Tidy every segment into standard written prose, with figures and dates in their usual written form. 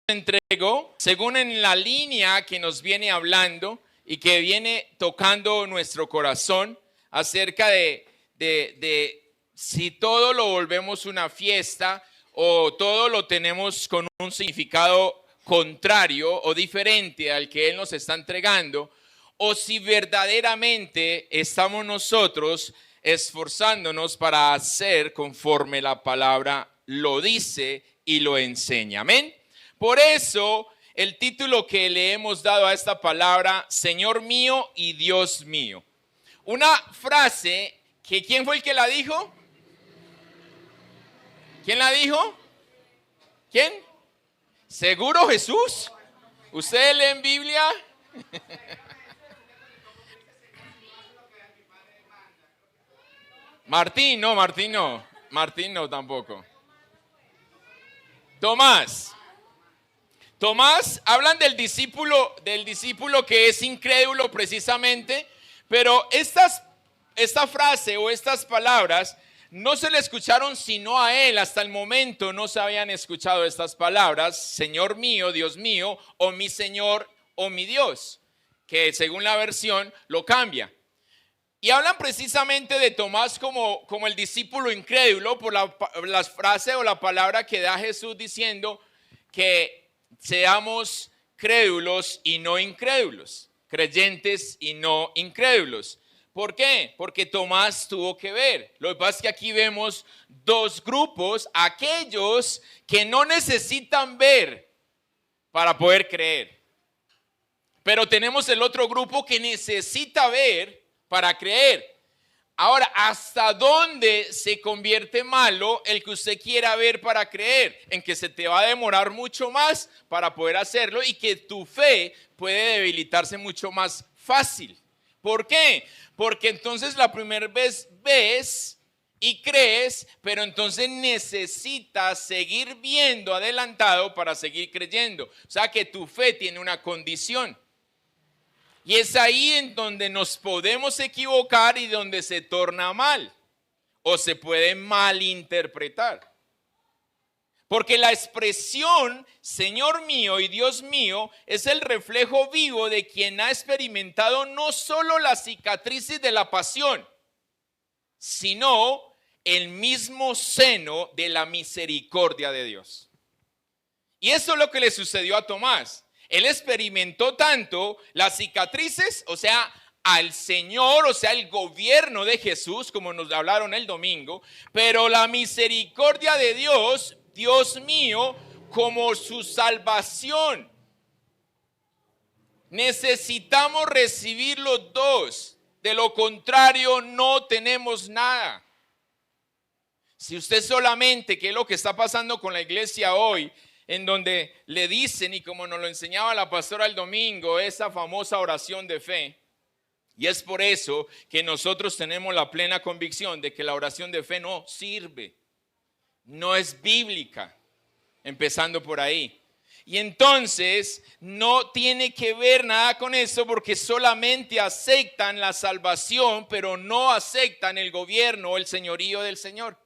entregó, según en la línea que nos viene hablando y que viene tocando nuestro corazón acerca de si todo lo volvemos una fiesta o todo lo tenemos con un significado contrario o diferente al que Él nos está entregando, o si verdaderamente estamos nosotros esforzándonos para hacer conforme la palabra lo dice y lo enseña. Amén. Por eso el título que le hemos dado a esta palabra, Señor mío y Dios mío. Una frase que, ¿quién fue el que la dijo? ¿Quién la dijo? ¿Quién? ¿Seguro Jesús? ¿Ustedes leen Biblia? Martín no tampoco. Tomás, hablan del discípulo que es incrédulo precisamente, pero esta frase o estas palabras no se le escucharon sino a él. Hasta el momento no se habían escuchado estas palabras, Señor mío, Dios mío, o mi Señor o mi Dios, que según la versión lo cambia. Y hablan precisamente de Tomás como el discípulo incrédulo por la frase o la palabra que da Jesús diciendo que seamos crédulos y no incrédulos, creyentes y no incrédulos. ¿Por qué? Porque Tomás tuvo que ver. Lo que pasa es que aquí vemos dos grupos, aquellos que no necesitan ver para poder creer. Pero tenemos el otro grupo que necesita ver para creer. Ahora, ¿hasta dónde se convierte malo el que usted quiera ver para creer? En que se te va a demorar mucho más para poder hacerlo y que tu fe puede debilitarse mucho más fácil. ¿Por qué? Porque entonces la primera vez ves y crees, pero entonces necesitas seguir viendo adelantado para seguir creyendo. O sea que tu fe tiene una condición. Y es ahí en donde nos podemos equivocar y donde se torna mal o se puede malinterpretar. Porque la expresión Señor mío y Dios mío es el reflejo vivo de quien ha experimentado no solo las cicatrices de la pasión, sino el mismo seno de la misericordia de Dios. Y eso es lo que le sucedió a Tomás. Él experimentó tanto las cicatrices, o sea, al Señor, o sea, el gobierno de Jesús, como nos hablaron el domingo, pero la misericordia de Dios, Dios mío, como su salvación. Necesitamos recibir los dos, de lo contrario no tenemos nada. Si usted solamente, que es lo que está pasando con la iglesia hoy, en donde le dicen, y como nos lo enseñaba la pastora el domingo, esa famosa oración de fe. Y es por eso que nosotros tenemos la plena convicción de que la oración de fe no sirve, no es bíblica, empezando por ahí. Y entonces no tiene que ver nada con eso porque solamente aceptan la salvación, pero no aceptan el gobierno o el señorío del Señor.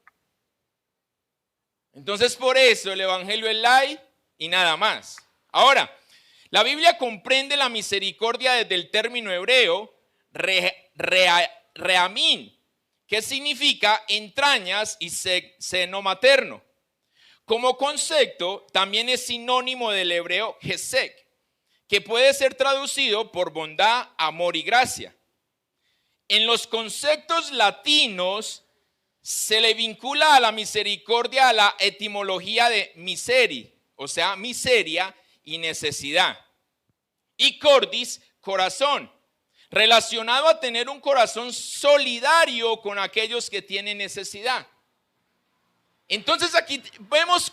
Entonces por eso el evangelio es light y nada más. Ahora, la Biblia comprende la misericordia desde el término hebreo reamín, que significa entrañas y seno materno. Como concepto también es sinónimo del hebreo hesek, que puede ser traducido por bondad, amor y gracia. En los conceptos latinos se le vincula a la misericordia a la etimología de miseri, o sea, miseria y necesidad. Y cordis, corazón, relacionado a tener un corazón solidario con aquellos que tienen necesidad. Entonces aquí vemos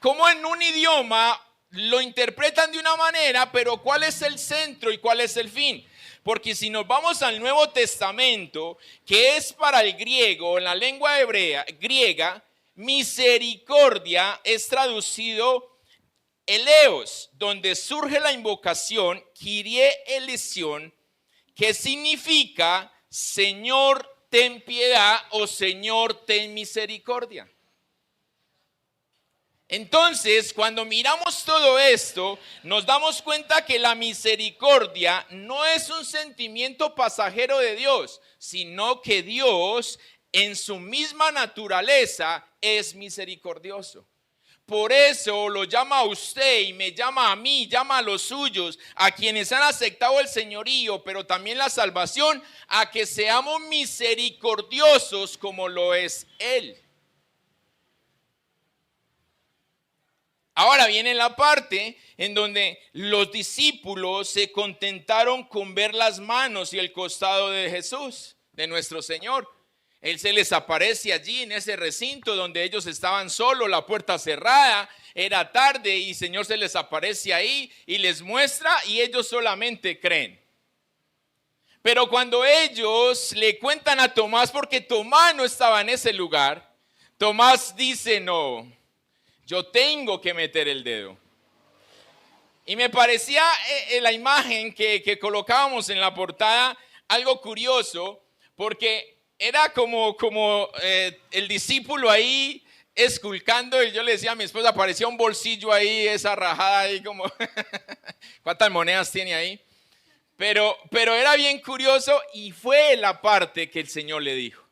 cómo en un idioma lo interpretan de una manera, pero ¿cuál es el centro y cuál es el fin? Porque si nos vamos al Nuevo Testamento, que es para el griego, en la lengua griega, misericordia es traducido eleos, donde surge la invocación Kyrie eleison, que significa Señor ten piedad o Señor ten misericordia. Entonces, cuando miramos todo esto, nos damos cuenta que la misericordia no es un sentimiento pasajero de Dios, sino que Dios en su misma naturaleza es misericordioso. Por eso lo llama a usted y me llama a mí, llama a los suyos, a quienes han aceptado el señorío, pero también la salvación, a que seamos misericordiosos como lo es Él. Ahora viene la parte en donde los discípulos se contentaron con ver las manos y el costado de Jesús, de nuestro Señor. Él se les aparece allí en ese recinto donde ellos estaban solos, la puerta cerrada, era tarde y el Señor se les aparece ahí y les muestra y ellos solamente creen. Pero cuando ellos le cuentan a Tomás, porque Tomás no estaba en ese lugar, Tomás dice: no, yo tengo que meter el dedo. Y me parecía la imagen que colocábamos en la portada algo curioso, porque era como el discípulo ahí esculcando, y yo le decía a mi esposa, parecía un bolsillo ahí, esa rajada ahí como, ¿cuántas monedas tiene ahí? Pero era bien curioso y fue la parte que el Señor le dijo.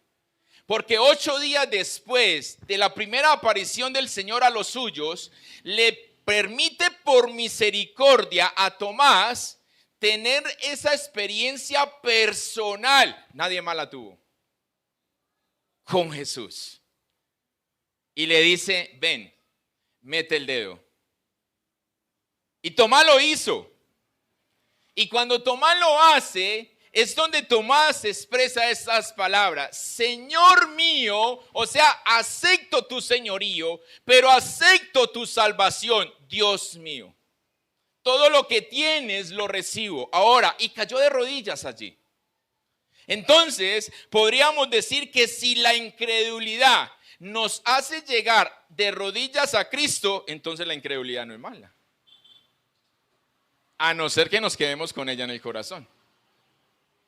Porque 8 días después de la primera aparición del Señor a los suyos, le permite por misericordia a Tomás tener esa experiencia personal. Nadie más la tuvo. Con Jesús. Y le dice: ven, mete el dedo. Y Tomás lo hizo. Y cuando Tomás lo hace, es donde Tomás expresa estas palabras: Señor mío, o sea, acepto tu señorío, pero acepto tu salvación, Dios mío. Todo lo que tienes lo recibo. Ahora, y cayó de rodillas allí. Entonces, podríamos decir que si la incredulidad nos hace llegar de rodillas a Cristo, entonces la incredulidad no es mala. A no ser que nos quedemos con ella en el corazón.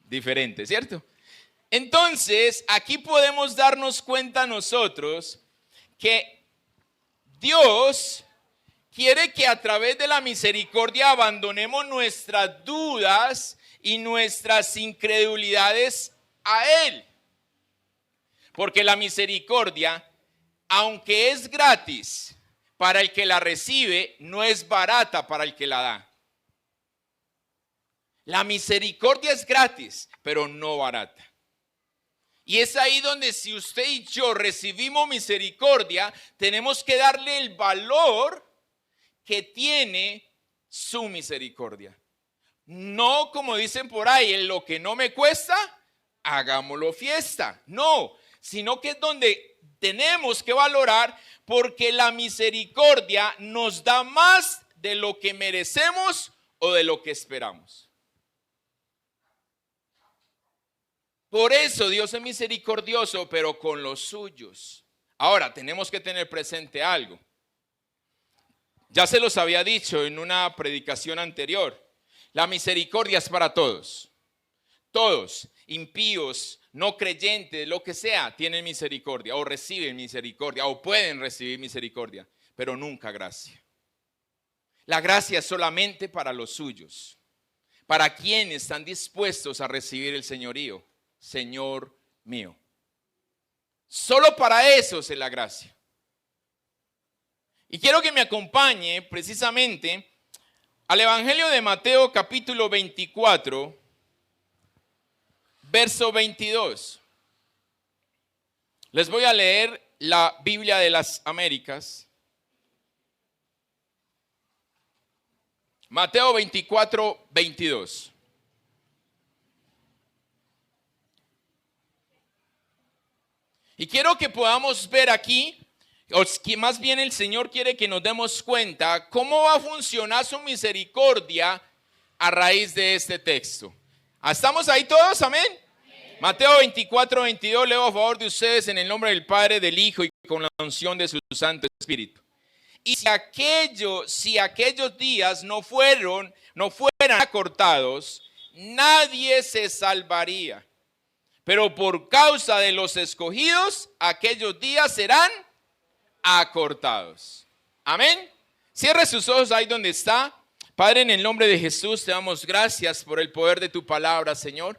Diferente, ¿cierto? Entonces, aquí podemos darnos cuenta nosotros que Dios quiere que a través de la misericordia abandonemos nuestras dudas y nuestras incredulidades a Él. Porque la misericordia, aunque es gratis para el que la recibe, no es barata para el que la da. La misericordia es gratis, pero no barata. Y es ahí donde, si usted y yo recibimos misericordia, tenemos que darle el valor que tiene su misericordia. No, como dicen por ahí, en lo que no me cuesta, hagámoslo fiesta. No, sino que es donde tenemos que valorar, porque la misericordia nos da más de lo que merecemos o de lo que esperamos. Por eso Dios es misericordioso, pero con los suyos. Ahora, tenemos que tener presente algo. Ya se los había dicho en una predicación anterior. La misericordia es para todos. Todos, impíos, no creyentes, lo que sea, tienen misericordia o reciben misericordia o pueden recibir misericordia, pero nunca gracia. La gracia es solamente para los suyos, para quienes están dispuestos a recibir el señorío. Señor mío. Solo para eso es la gracia. Y quiero que me acompañe precisamente al Evangelio de Mateo capítulo 24, verso 22. Les voy a leer la Biblia de las Américas. Mateo 24, 22. Y quiero que podamos ver aquí, o que más bien el Señor quiere que nos demos cuenta cómo va a funcionar su misericordia a raíz de este texto. ¿Estamos ahí todos? Amén. Mateo 24, 22, leo a favor de ustedes en el nombre del Padre, del Hijo y con la unción de su Santo Espíritu. Y si aquellos días no fueran acortados, nadie se salvaría. Pero por causa de los escogidos, aquellos días serán acortados. Amén. Cierre sus ojos ahí donde está. Padre, en el nombre de Jesús te damos gracias por el poder de tu palabra, Señor.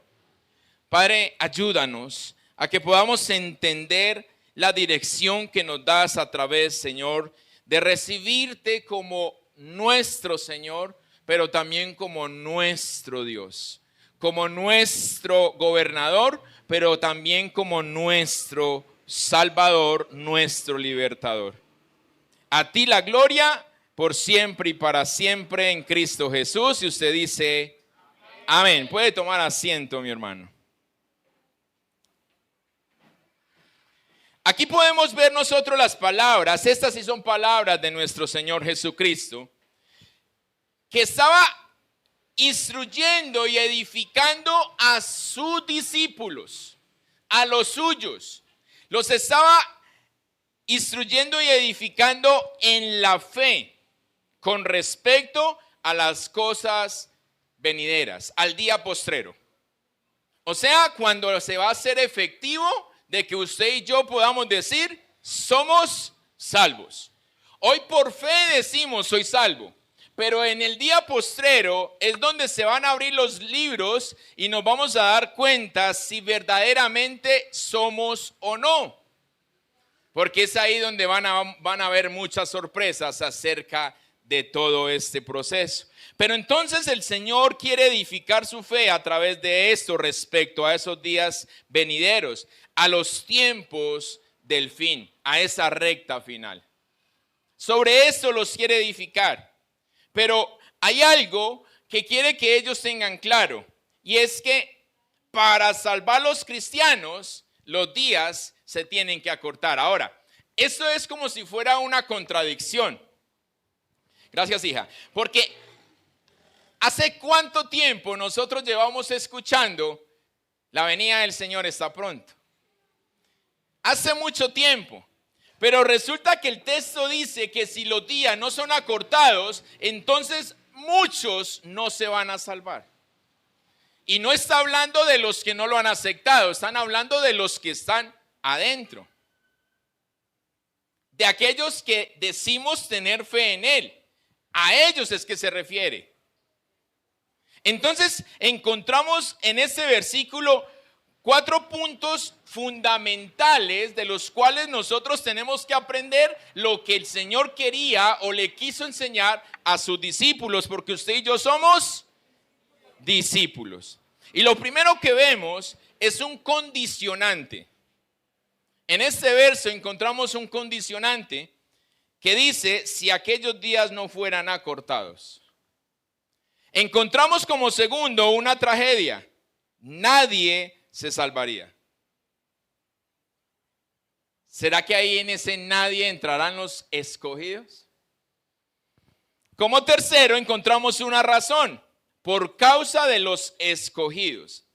Padre, ayúdanos a que podamos entender la dirección que nos das a través, Señor, de recibirte como nuestro Señor, pero también como nuestro Dios, como nuestro gobernador, pero también como nuestro Salvador, nuestro libertador. A ti la gloria por siempre y para siempre en Cristo Jesús. Y usted dice, amén. Puede tomar asiento, mi hermano. Aquí podemos ver nosotros las palabras, estas sí son palabras de nuestro Señor Jesucristo, que estaba instruyendo y edificando a sus discípulos, a los suyos. Los estaba instruyendo y edificando en la fe con respecto a las cosas venideras, al día postrero. O sea, cuando se va a hacer efectivo de que usted y yo podamos decir, somos salvos. Hoy por fe decimos, soy salvo. Pero en el día postrero es donde se van a abrir los libros y nos vamos a dar cuenta si verdaderamente somos o no. Porque es ahí donde van a haber muchas sorpresas acerca de todo este proceso. Pero entonces el Señor quiere edificar su fe a través de esto respecto a esos días venideros, a los tiempos del fin, a esa recta final. Sobre esto los quiere edificar. Pero hay algo que quiere que ellos tengan claro, y es que para salvar a los cristianos, los días se tienen que acortar. Ahora, esto es como si fuera una contradicción. Gracias, hija. Porque ¿hace cuánto tiempo nosotros llevamos escuchando la venida del Señor está pronto? Hace mucho tiempo. Pero resulta que el texto dice que si los días no son acortados, entonces muchos no se van a salvar. Y no está hablando de los que no lo han aceptado, están hablando de los que están adentro. De aquellos que decimos tener fe en Él. A ellos es que se refiere. Entonces encontramos en este versículo 4 puntos fundamentales de los cuales nosotros tenemos que aprender lo que el Señor quería o le quiso enseñar a sus discípulos, porque usted y yo somos discípulos. Y lo primero que vemos es un condicionante. En este verso encontramos un condicionante que dice, si aquellos días no fueran acortados. Encontramos como segundo una tragedia. Nadie se salvaría. ¿Será que ahí en ese nadie entrarán los escogidos? Como tercero encontramos una razón, por causa de los escogidos.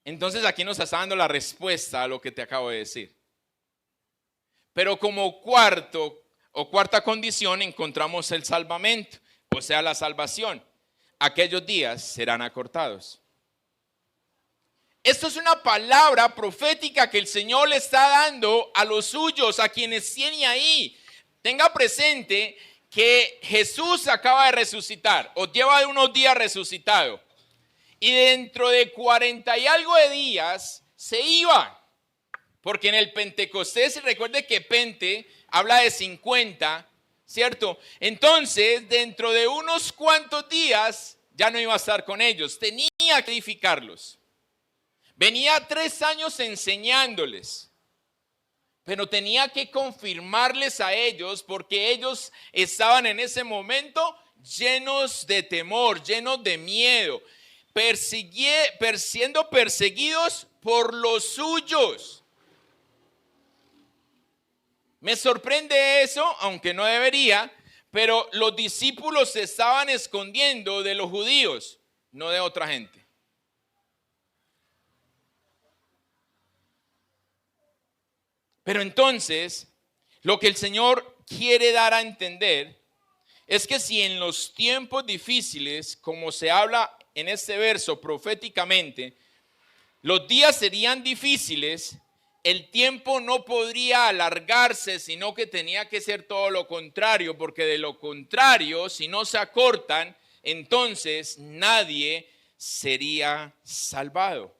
Entonces aquí nos está dando la respuesta a lo que te acabo de decir. Pero como cuarta condición encontramos el salvamento, o sea la salvación. Aquellos días serán acortados. Esto es una palabra profética que el Señor le está dando a los suyos, a quienes tiene ahí. Tenga presente que Jesús acaba de resucitar, o lleva unos días resucitado. Y dentro de 40 y algo de días se iba. Porque en el Pentecostés, recuerde que Pente habla de 50, ¿cierto? Entonces, dentro de unos cuantos días ya no iba a estar con ellos. Tenía que edificarlos. Venía 3 años enseñándoles, pero tenía que confirmarles a ellos porque ellos estaban en ese momento llenos de temor, llenos de miedo, siendo perseguidos por los suyos. Me sorprende eso, aunque no debería, pero los discípulos se estaban escondiendo de los judíos, no de otra gente. Pero entonces, lo que el Señor quiere dar a entender es que si en los tiempos difíciles, como se habla en este verso proféticamente, los días serían difíciles, el tiempo no podría alargarse, sino que tenía que ser todo lo contrario, porque de lo contrario, si no se acortan, entonces nadie sería salvado.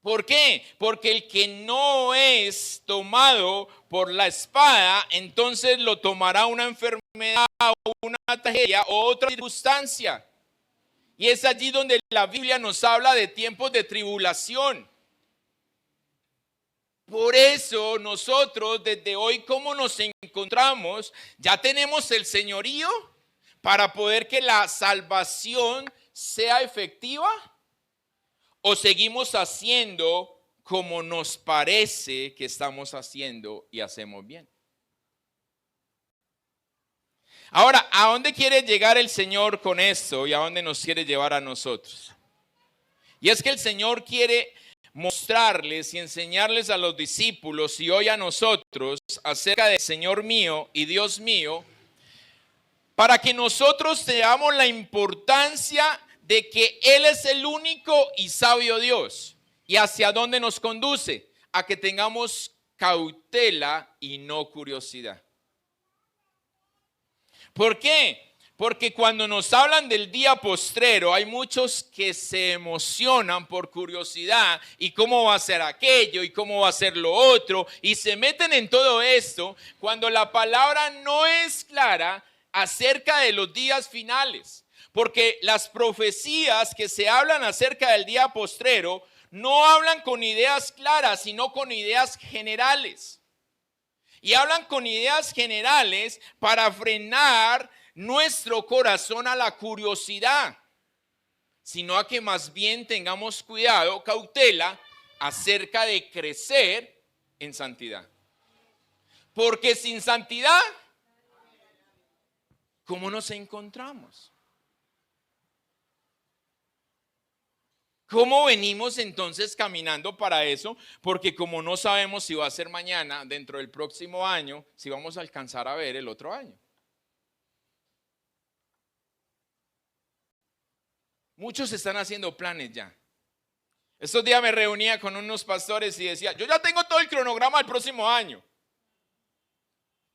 ¿Por qué? Porque el que no es tomado por la espada, entonces lo tomará una enfermedad o una tragedia o otra circunstancia. Y es allí donde la Biblia nos habla de tiempos de tribulación. Por eso nosotros desde hoy, ¿cómo nos encontramos? Ya tenemos el señorío para poder que la salvación sea efectiva. ¿O seguimos haciendo como nos parece que estamos haciendo y hacemos bien? Ahora, ¿a dónde quiere llegar el Señor con esto y a dónde nos quiere llevar a nosotros? Y es que el Señor quiere mostrarles y enseñarles a los discípulos y hoy a nosotros acerca del Señor mío y Dios mío, para que nosotros veamos la importancia de que Él es el único y sabio Dios. ¿Y hacia dónde nos conduce? A que tengamos cautela y no curiosidad. ¿Por qué? Porque cuando nos hablan del día postrero, hay muchos que se emocionan por curiosidad y cómo va a ser aquello y cómo va a ser lo otro y se meten en todo esto cuando la palabra no es clara acerca de los días finales. Porque las profecías que se hablan acerca del día postrero no hablan con ideas claras, sino con ideas generales. Y hablan con ideas generales para frenar nuestro corazón a la curiosidad, sino a que más bien tengamos cuidado, cautela, acerca de crecer en santidad. Porque sin santidad, ¿cómo nos encontramos? ¿Cómo venimos entonces caminando para eso? Porque como no sabemos si va a ser mañana, dentro del próximo año, si vamos a alcanzar a ver el otro año. Muchos están haciendo planes ya. Estos días me reunía con unos pastores y decía, yo ya tengo todo el cronograma del próximo año.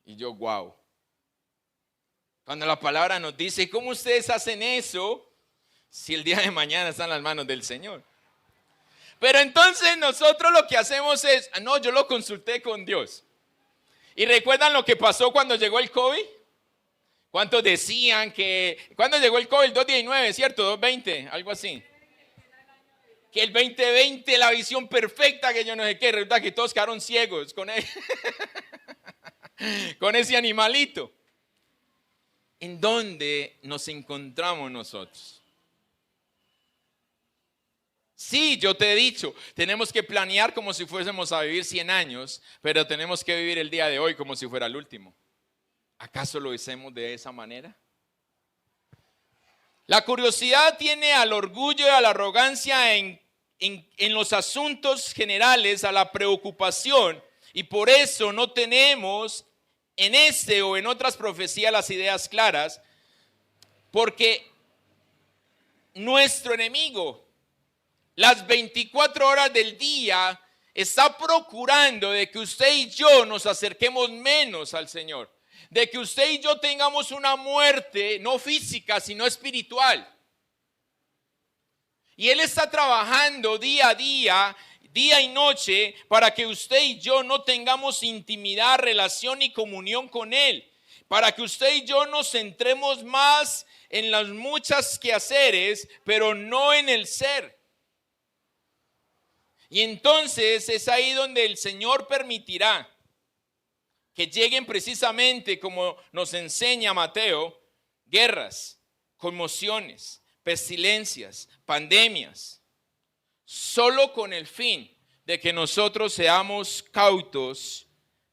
Y yo, wow. Cuando la palabra nos dice, ¿cómo ustedes hacen eso si el día de mañana está en las manos del Señor? Pero entonces nosotros lo que hacemos es, no, yo lo consulté con Dios. ¿Y recuerdan lo que pasó cuando llegó el COVID? ¿Cuántos decían que, cuando llegó el COVID? 219, ¿cierto? 220, algo así. Que el 2020, la visión perfecta, que yo no sé qué, resulta que todos quedaron ciegos con ese animalito. ¿En dónde nos encontramos nosotros? Sí, yo te he dicho, tenemos que planear como si fuésemos a vivir 100 años, pero tenemos que vivir el día de hoy como si fuera el último. ¿Acaso lo hacemos de esa manera? La curiosidad tiene al orgullo y a la arrogancia en los asuntos generales, a la preocupación, y por eso no tenemos en este o en otras profecías las ideas claras, porque nuestro enemigo, las 24 horas del día, está procurando de que usted y yo nos acerquemos menos al Señor, de que usted y yo tengamos una muerte no física, sino espiritual. Y Él está trabajando día a día, día y noche, para que usted y yo no tengamos intimidad, relación y comunión con Él, para que usted y yo nos centremos más en las muchas quehaceres, pero no en el ser. Y entonces es ahí donde el Señor permitirá que lleguen precisamente, como nos enseña Mateo, guerras, conmociones, pestilencias, pandemias, solo con el fin de que nosotros seamos cautos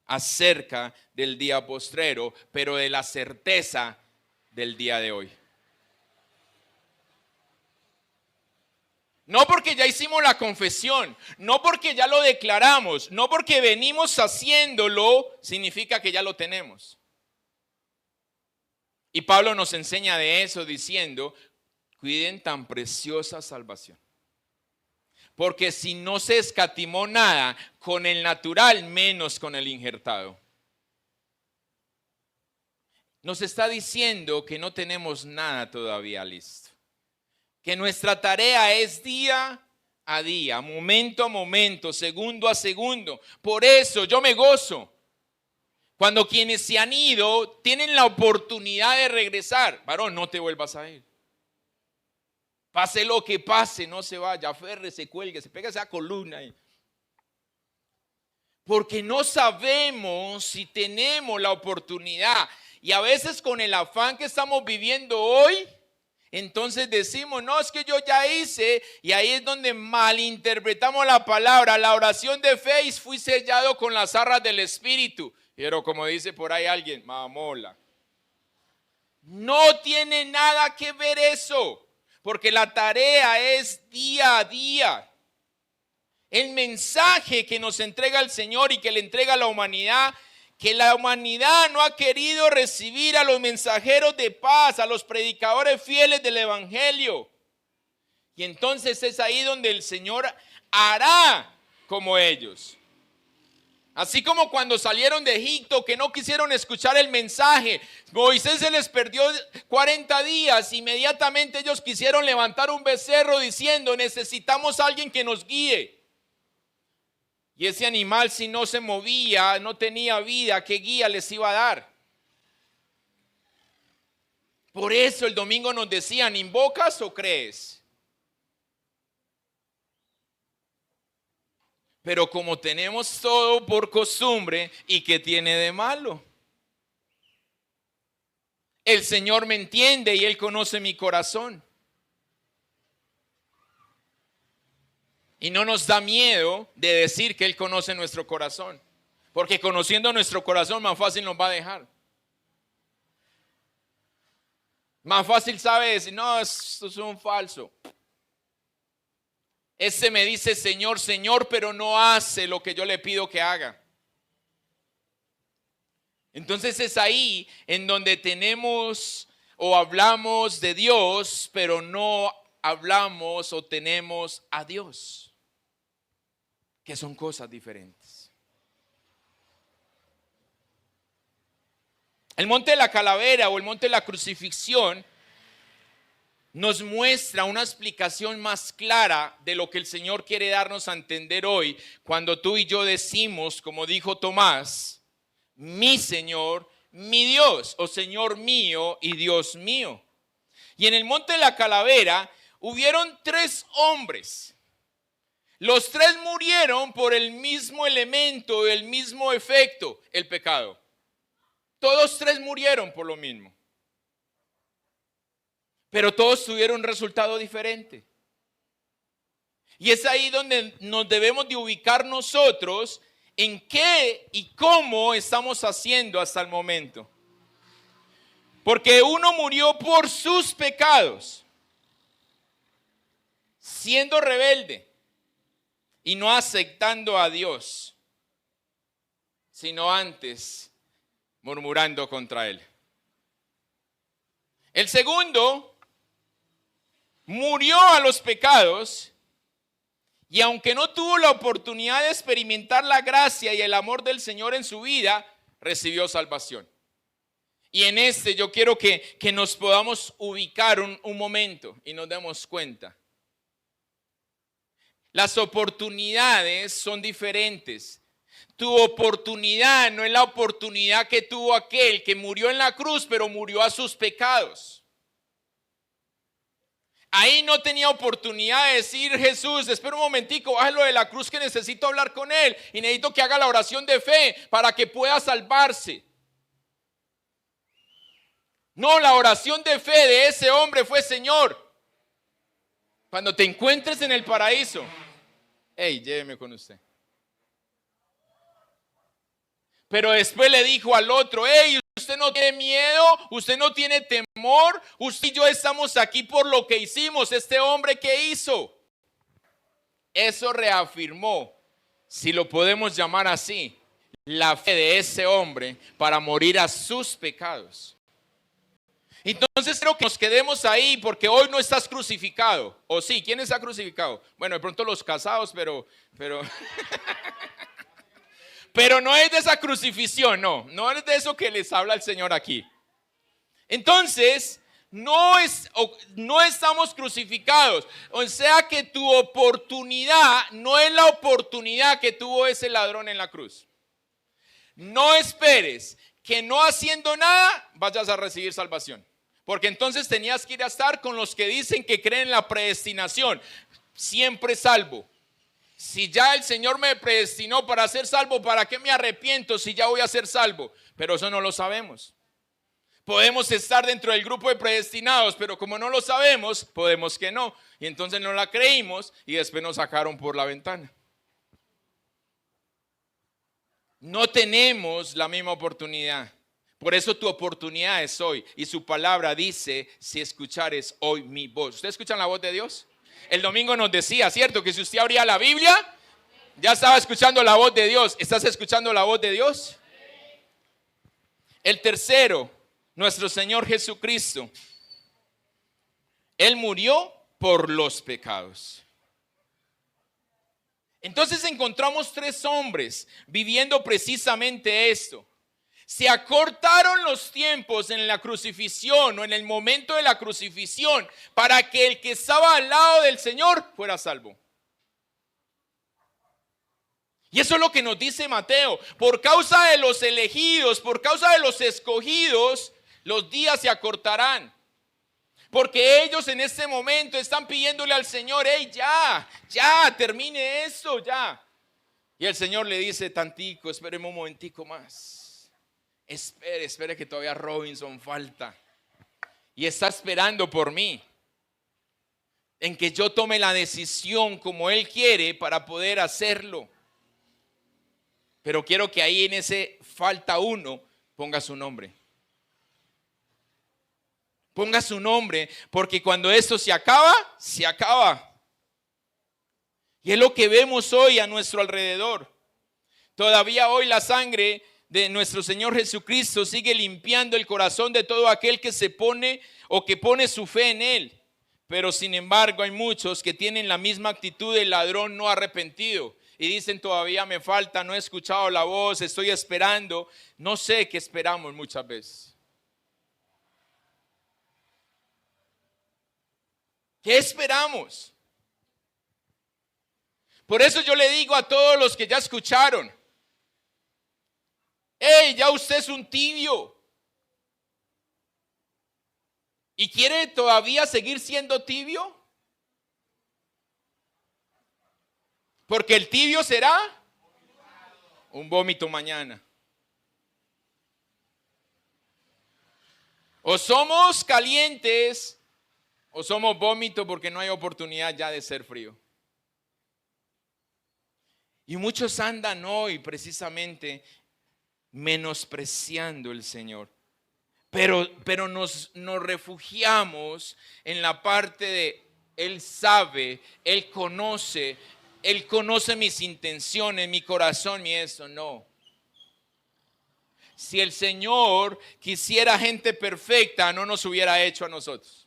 acerca del día postrero, pero de la certeza del día de hoy. No porque ya hicimos la confesión, no porque ya lo declaramos, no porque venimos haciéndolo, significa que ya lo tenemos. Y Pablo nos enseña de eso diciendo, cuiden tan preciosa salvación. Porque si no se escatimó nada con el natural, menos con el injertado. Nos está diciendo que no tenemos nada todavía listo. Que nuestra tarea es día a día, momento a momento, segundo a segundo. Por eso yo me gozo cuando quienes se han ido tienen la oportunidad de regresar. Varón, no te vuelvas a ir. Pase lo que pase, no se vaya, aferre, se cuelgue, se pega esa columna ahí. Porque no sabemos si tenemos la oportunidad. Y a veces con el afán que estamos viviendo hoy, entonces decimos, no, es que yo ya hice, y ahí es donde malinterpretamos la palabra. La oración de fe y fui sellado con las arras del Espíritu. Pero como dice por ahí alguien, mamola. No tiene nada que ver eso, porque la tarea es día a día. El mensaje que nos entrega el Señor y que le entrega a la humanidad, que la humanidad no ha querido recibir a los mensajeros de paz, a los predicadores fieles del Evangelio. Y entonces es ahí donde el Señor hará como ellos. Así como cuando salieron de Egipto, que no quisieron escuchar el mensaje. Moisés se les perdió 40 días. Inmediatamente ellos quisieron levantar un becerro diciendo, necesitamos a alguien que nos guíe. Y ese animal, si no se movía, no tenía vida, ¿qué guía les iba a dar? Por eso el domingo nos decían, ¿invocas o crees? Pero como tenemos todo por costumbre, ¿y qué tiene de malo? El Señor me entiende y Él conoce mi corazón. Y no nos da miedo de decir que Él conoce nuestro corazón. Porque conociendo nuestro corazón más fácil nos va a dejar. Más fácil sabe decir, no, esto es un falso. Ese me dice Señor, Señor, pero no hace lo que yo le pido que haga. Entonces es ahí en donde tenemos o hablamos de Dios, pero no hablamos o tenemos a Dios, que son cosas diferentes. El monte de la calavera o el monte de la crucifixión nos muestra una explicación más clara de lo que el Señor quiere darnos a entender hoy, cuando tú y yo decimos, como dijo Tomás, mi Señor, mi Dios, o Señor mío y Dios mío. Y en el monte de la calavera hubieron 3 hombres. Los 3 murieron por el mismo elemento, el mismo efecto, el pecado. Todos 3 murieron por lo mismo. Pero todos tuvieron un resultado diferente. Y es ahí donde nos debemos de ubicar nosotros en qué y cómo estamos haciendo hasta el momento. Porque uno murió por sus pecados, siendo rebelde y no aceptando a Dios, sino antes murmurando contra Él. El segundo murió a los pecados y aunque no tuvo la oportunidad de experimentar la gracia y el amor del Señor en su vida, recibió salvación. Y en yo quiero que nos podamos ubicar un momento y nos demos cuenta. Las oportunidades son diferentes. Tu oportunidad no es la oportunidad que tuvo aquel que murió en la cruz, pero murió a sus pecados. Ahí no tenía oportunidad de decir, Jesús, espera un momentico, bájalo de la cruz que necesito hablar con Él y necesito que haga la oración de fe para que pueda salvarse. No, la oración de fe de ese hombre fue, Señor, cuando te encuentres en el paraíso, lléveme con usted. Pero después le dijo al otro, usted no tiene miedo, usted no tiene temor, usted y yo estamos aquí por lo que hicimos. Este hombre, ¿qué hizo? Eso reafirmó, si lo podemos llamar así, la fe de ese hombre para morir a sus pecados. Entonces creo que nos quedemos ahí porque hoy no estás crucificado. ¿O sí? ¿Quién está crucificado? Bueno, de pronto los casados, pero pero no es de esa crucifixión, no es de eso que les habla el Señor aquí. Entonces, no estamos crucificados. O sea que tu oportunidad no es la oportunidad que tuvo ese ladrón en la cruz. No esperes que no haciendo nada vayas a recibir salvación. Porque entonces tenías que ir a estar con los que dicen que creen en la predestinación. Siempre salvo. Si ya el Señor me predestinó para ser salvo, ¿para qué me arrepiento si ya voy a ser salvo? Pero eso no lo sabemos. Podemos estar dentro del grupo de predestinados, pero como no lo sabemos, podemos que no. Y entonces no la creímos y después nos sacaron por la ventana. No tenemos la misma oportunidad. Por eso tu oportunidad es hoy. Y su palabra dice, si escuchares hoy mi voz. ¿Ustedes escuchan la voz de Dios? El domingo nos decía, ¿cierto? Que si usted abría la Biblia, ya estaba escuchando la voz de Dios. ¿Estás escuchando la voz de Dios? El tercero, nuestro Señor Jesucristo. Él murió por los pecados. Entonces encontramos tres hombres viviendo precisamente esto. Se acortaron los tiempos en la crucifixión o en el momento de la crucifixión para que el que estaba al lado del Señor fuera salvo. Y eso es lo que nos dice Mateo. Por causa de los elegidos, por causa de los escogidos, los días se acortarán. Porque ellos en este momento están pidiéndole al Señor, hey, ya, termine esto, ya. Y el Señor le dice, tantico, espéreme un momentico más. Espere que todavía Robinson falta. Y está esperando por mí. En que yo tome la decisión como Él quiere para poder hacerlo. Pero quiero que ahí en ese falta uno ponga su nombre. Ponga su nombre, porque cuando esto se acaba, se acaba. Y es lo que vemos hoy a nuestro alrededor. Todavía hoy la sangre de nuestro Señor Jesucristo sigue limpiando el corazón de todo aquel que se pone o que pone su fe en Él. Pero sin embargo hay muchos que tienen la misma actitud del ladrón no arrepentido. Y dicen todavía me falta, no he escuchado la voz, estoy esperando. No sé qué esperamos muchas veces. ¿Qué esperamos? Por eso yo le digo a todos los que ya escucharon, hey, ya usted es un tibio. ¿Y quiere todavía seguir siendo tibio? Porque el tibio será un vómito mañana. O somos calientes o somos vómito porque no hay oportunidad ya de ser frío. Y muchos andan hoy precisamente menospreciando el Señor. Pero nos refugiamos en la parte de Él sabe, Él conoce mis intenciones, mi corazón, mi eso. No. Si el Señor quisiera gente perfecta, no nos hubiera hecho a nosotros.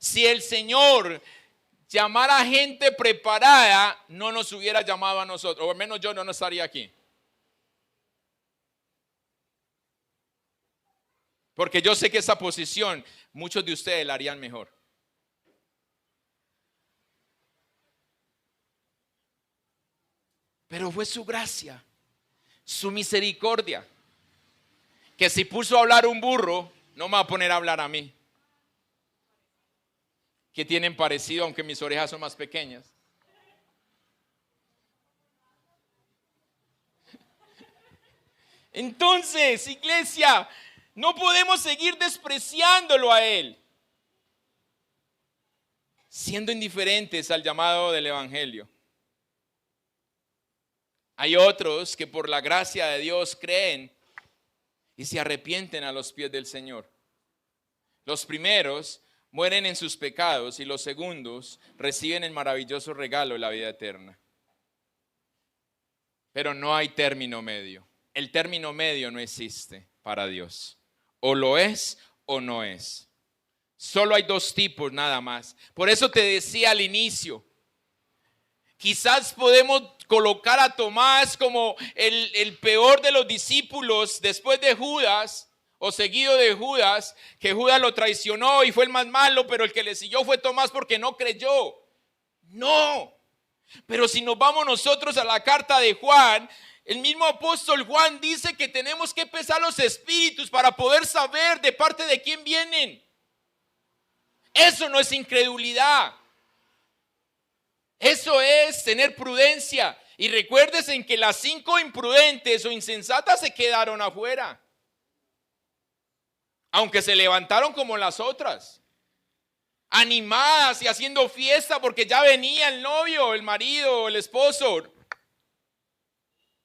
Si el Señor llamara gente preparada, no nos hubiera llamado a nosotros. O al menos yo no estaría aquí. Porque yo sé que esa posición, muchos de ustedes la harían mejor. Pero fue su gracia, su misericordia, que si puso a hablar un burro, no me va a poner a hablar a mí. Que tienen parecido, aunque mis orejas son más pequeñas. Entonces, iglesia, no podemos seguir despreciándolo a Él, siendo indiferentes al llamado del Evangelio. Hay otros que por la gracia de Dios creen y se arrepienten a los pies del Señor. Los primeros mueren en sus pecados y los segundos reciben el maravilloso regalo de la vida eterna. Pero no hay término medio. El término medio no existe para Dios. O lo es o no es. Solo hay dos tipos nada más. Por eso te decía al inicio, quizás podemos colocar a Tomás como el peor de los discípulos después de Judas o seguido de Judas, que Judas lo traicionó y fue el más malo, pero el que le siguió fue Tomás porque no creyó. No, pero si nos vamos nosotros a la carta de Juan, el mismo apóstol Juan dice que tenemos que pesar los espíritus para poder saber de parte de quién vienen. Eso no es incredulidad. Eso es tener prudencia. Y recuérdese en que las 5 imprudentes o insensatas se quedaron afuera. Aunque se levantaron como las otras, animadas y haciendo fiesta porque ya venía el novio, el marido, el esposo.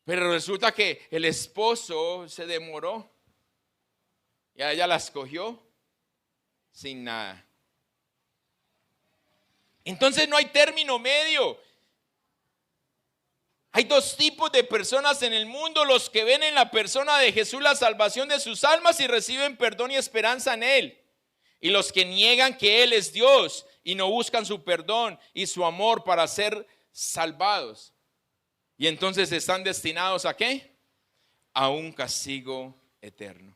Pero resulta que el esposo se demoró y a ella la escogió sin nada. Entonces no hay término medio. Hay dos tipos de personas en el mundo: los que ven en la persona de Jesús la salvación de sus almas y reciben perdón y esperanza en Él. Y los que niegan que Él es Dios y no buscan su perdón y su amor para ser salvados. Y entonces están destinados ¿a qué? A un castigo eterno.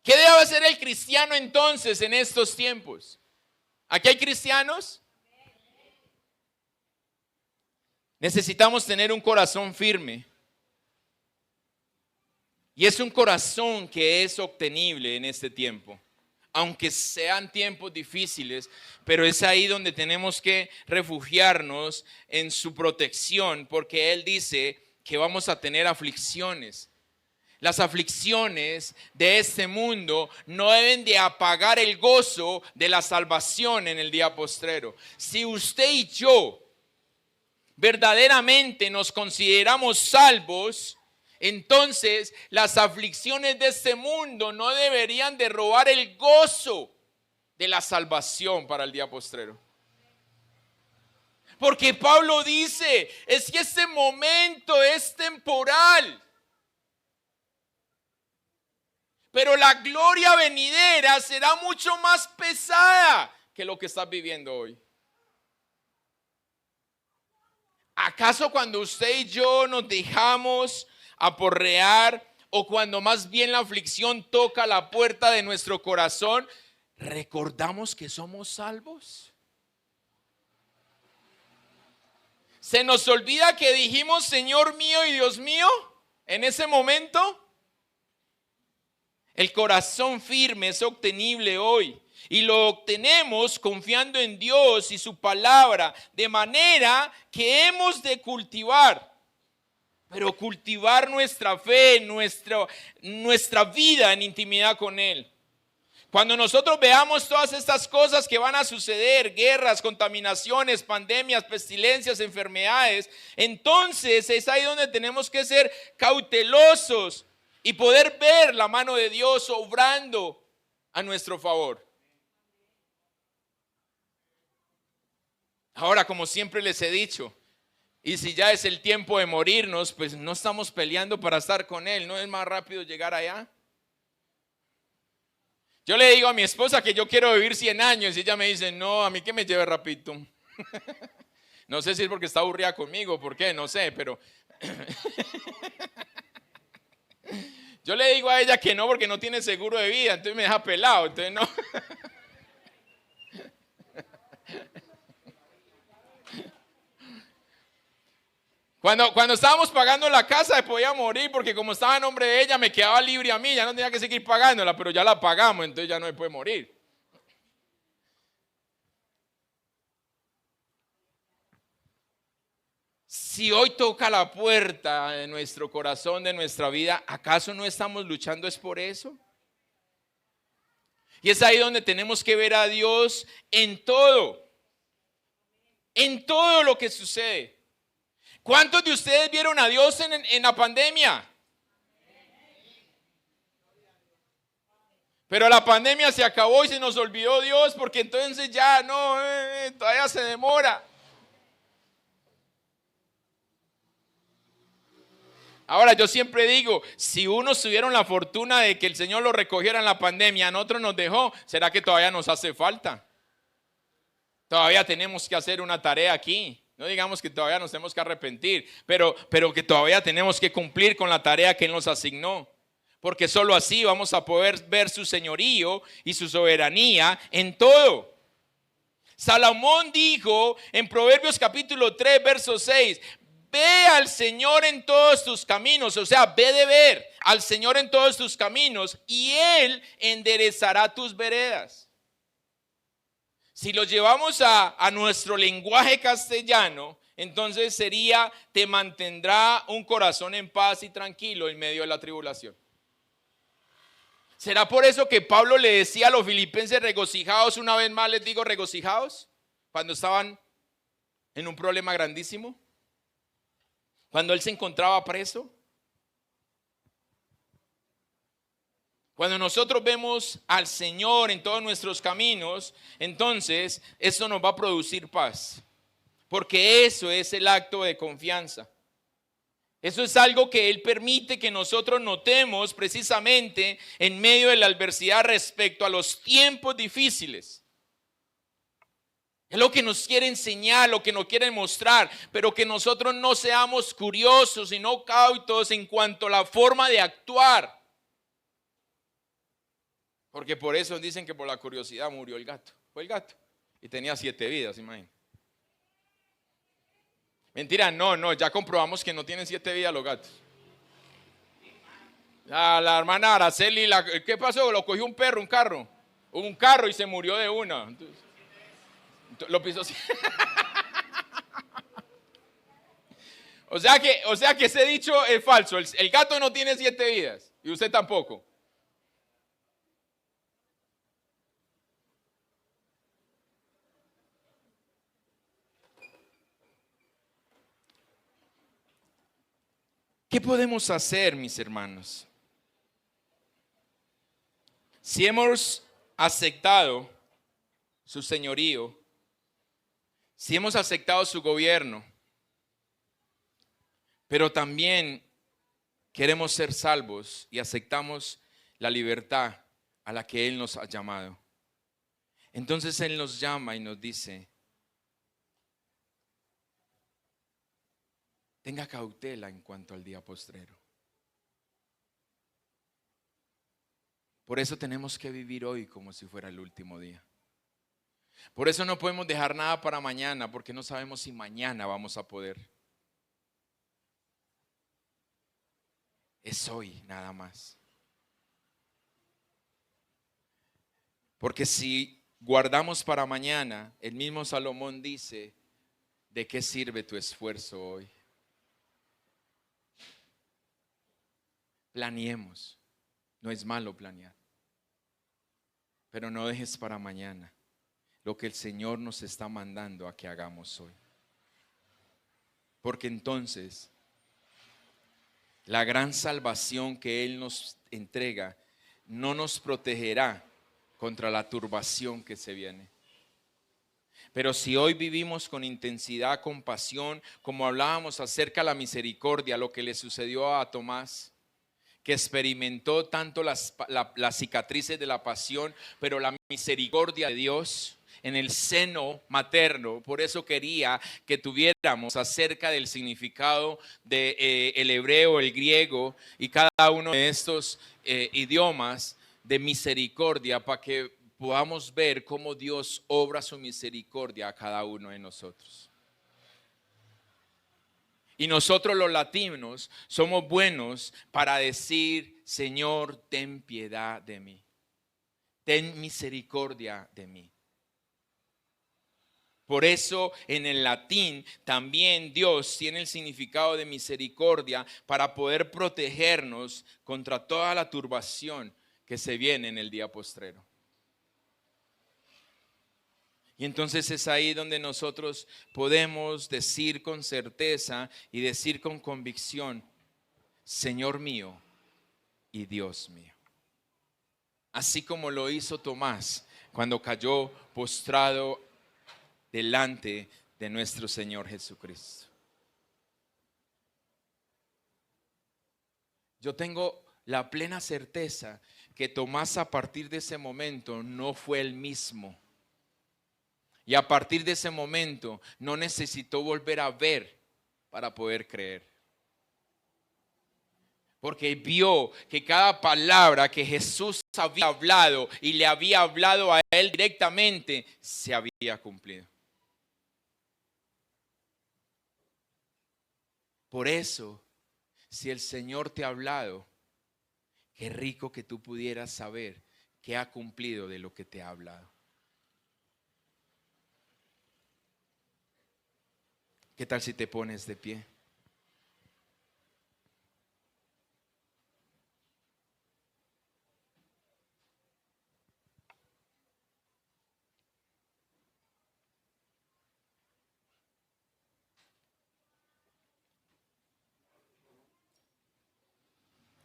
¿Qué debe hacer el cristiano entonces en estos tiempos? ¿Aquí hay cristianos? Necesitamos tener un corazón firme. Y es un corazón que es obtenible en este tiempo. Aunque sean tiempos difíciles, pero es ahí donde tenemos que refugiarnos en su protección, porque Él dice que vamos a tener aflicciones. Las aflicciones de este mundo no deben de apagar el gozo de la salvación en el día postrero. Si usted y yo verdaderamente nos consideramos salvos, entonces las aflicciones de este mundo no deberían de robar el gozo de la salvación para el día postrero. Porque Pablo dice, es que este momento es temporal, pero la gloria venidera será mucho más pesada que lo que estás viviendo hoy. ¿Acaso cuando usted y yo nos dejamos aporrear, o cuando más bien la aflicción toca la puerta de nuestro corazón, recordamos que somos salvos? ¿Se nos olvida que dijimos Señor mío y Dios mío en ese momento? El corazón firme es obtenible hoy, y lo obtenemos confiando en Dios y su palabra, de manera que hemos de cultivar, pero cultivar nuestra fe, nuestra vida en intimidad con Él. Cuando nosotros veamos todas estas cosas que van a suceder, guerras, contaminaciones, pandemias, pestilencias, enfermedades, entonces es ahí donde tenemos que ser cautelosos y poder ver la mano de Dios obrando a nuestro favor. Ahora, como siempre les he dicho, y si ya es el tiempo de morirnos, pues no estamos peleando para estar con Él. ¿No es más rápido llegar allá? Yo le digo a mi esposa que yo quiero vivir 100 años y ella me dice, no, a mí que me lleve rapidito. No sé si es porque está aburrida conmigo, por qué, no sé, pero yo le digo a ella que no, porque no tiene seguro de vida, entonces me deja pelado, entonces no. Cuando estábamos pagando la casa podía morir, porque como estaba a nombre de ella me quedaba libre a mí, ya no tenía que seguir pagándola, pero ya la pagamos, entonces ya no me puede morir. Si hoy toca la puerta de nuestro corazón, de nuestra vida, ¿acaso no estamos luchando es por eso? Y es ahí donde tenemos que ver a Dios en todo lo que sucede. ¿Cuántos de ustedes vieron a Dios en la pandemia? Pero la pandemia se acabó y se nos olvidó Dios, porque entonces ya no, todavía se demora. Ahora yo siempre digo, si unos tuvieron la fortuna de que el Señor lo recogiera en la pandemia, a nosotros nos dejó, ¿será que todavía nos hace falta? Todavía tenemos que hacer una tarea aquí. No digamos que todavía nos tenemos que arrepentir, pero que todavía tenemos que cumplir con la tarea que Él nos asignó. Porque solo así vamos a poder ver su señorío y su soberanía en todo. Salomón dijo en Proverbios capítulo 3, verso 6, ve al Señor en todos tus caminos, o sea, ve de ver al Señor en todos tus caminos y Él enderezará tus veredas. Si lo llevamos a nuestro lenguaje castellano, entonces sería, te mantendrá un corazón en paz y tranquilo en medio de la tribulación. ¿Será por eso que Pablo le decía a los filipenses regocijaos? Una vez más les digo regocijaos, cuando estaban en un problema grandísimo, cuando él se encontraba preso. Cuando nosotros vemos al Señor en todos nuestros caminos, entonces eso nos va a producir paz, porque eso es el acto de confianza. Eso es algo que Él permite que nosotros notemos precisamente en medio de la adversidad respecto a los tiempos difíciles. Es lo que nos quiere enseñar, lo que nos quiere mostrar, pero que nosotros no seamos curiosos, sino cautos en cuanto a la forma de actuar. Porque por eso dicen que por la curiosidad murió el gato. Fue el gato. Y tenía 7 vidas, imagínate. Mentira, no, ya comprobamos que no tienen 7 vidas los gatos. La hermana Araceli, ¿qué pasó? Lo cogió un perro, un carro y se murió de una. Entonces, lo pisó así. O sea que ese dicho es falso. El gato no tiene 7 vidas y usted tampoco. ¿Qué podemos hacer, mis hermanos? Si hemos aceptado su señorío, si hemos aceptado su gobierno, pero también queremos ser salvos y aceptamos la libertad a la que Él nos ha llamado, entonces Él nos llama y nos dice, tenga cautela en cuanto al día postrero. Por eso tenemos que vivir hoy como si fuera el último día. Por eso no podemos dejar nada para mañana, porque no sabemos si mañana vamos a poder. Es hoy nada más. Porque si guardamos para mañana, el mismo Salomón dice, ¿de qué sirve tu esfuerzo hoy? Planeemos, no es malo planear, pero no dejes para mañana lo que el Señor nos está mandando a que hagamos hoy. Porque entonces la gran salvación que Él nos entrega no nos protegerá contra la turbación que se viene. Pero si hoy vivimos con intensidad, con pasión, como hablábamos acerca de la misericordia, lo que le sucedió a Tomás, que experimentó tanto las cicatrices de la pasión, pero la misericordia de Dios en el seno materno. Por eso quería que tuviéramos acerca del significado de el hebreo, el griego y cada uno de estos idiomas de misericordia, para que podamos ver cómo Dios obra su misericordia a cada uno de nosotros. Y nosotros los latinos somos buenos para decir, Señor, ten piedad de mí. Ten misericordia de mí. Por eso en el latín también Dios tiene el significado de misericordia para poder protegernos contra toda la turbación que se viene en el día postrero. Y entonces es ahí donde nosotros podemos decir con certeza y decir con convicción, Señor mío y Dios mío. Así como lo hizo Tomás cuando cayó postrado delante de nuestro Señor Jesucristo. Yo tengo la plena certeza que Tomás a partir de ese momento no fue el mismo. Y a partir de ese momento no necesitó volver a ver para poder creer. Porque vio que cada palabra que Jesús había hablado y le había hablado a él directamente se había cumplido. Por eso, si el Señor te ha hablado, qué rico que tú pudieras saber que ha cumplido de lo que te ha hablado. ¿Qué tal si te pones de pie?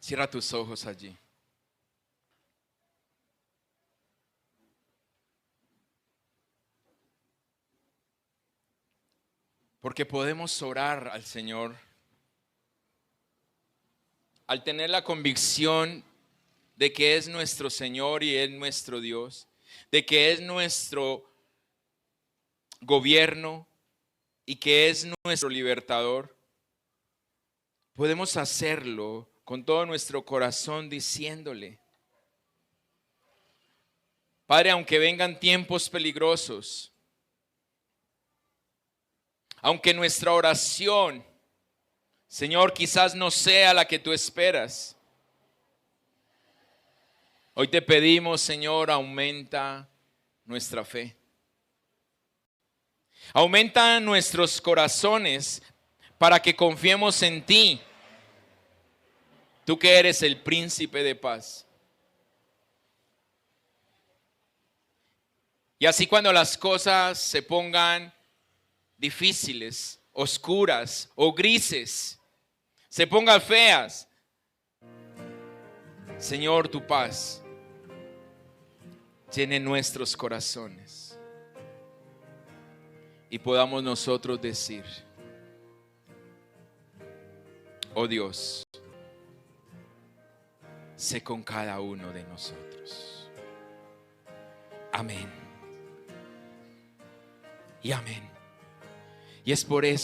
Cierra tus ojos allí. Porque podemos orar al Señor al tener la convicción de que es nuestro Señor y es nuestro Dios, de que es nuestro gobierno y que es nuestro libertador. Podemos hacerlo con todo nuestro corazón diciéndole: Padre, aunque vengan tiempos peligrosos, aunque nuestra oración, Señor, quizás no sea la que tú esperas, hoy te pedimos, Señor, aumenta nuestra fe. Aumenta nuestros corazones para que confiemos en ti, tú que eres el príncipe de paz. Y así cuando las cosas se pongan difíciles, oscuras o grises, se pongan feas, Señor, tu paz llene nuestros corazones y podamos nosotros decir: oh Dios, sé con cada uno de nosotros. Amén. Y amén. Y es por eso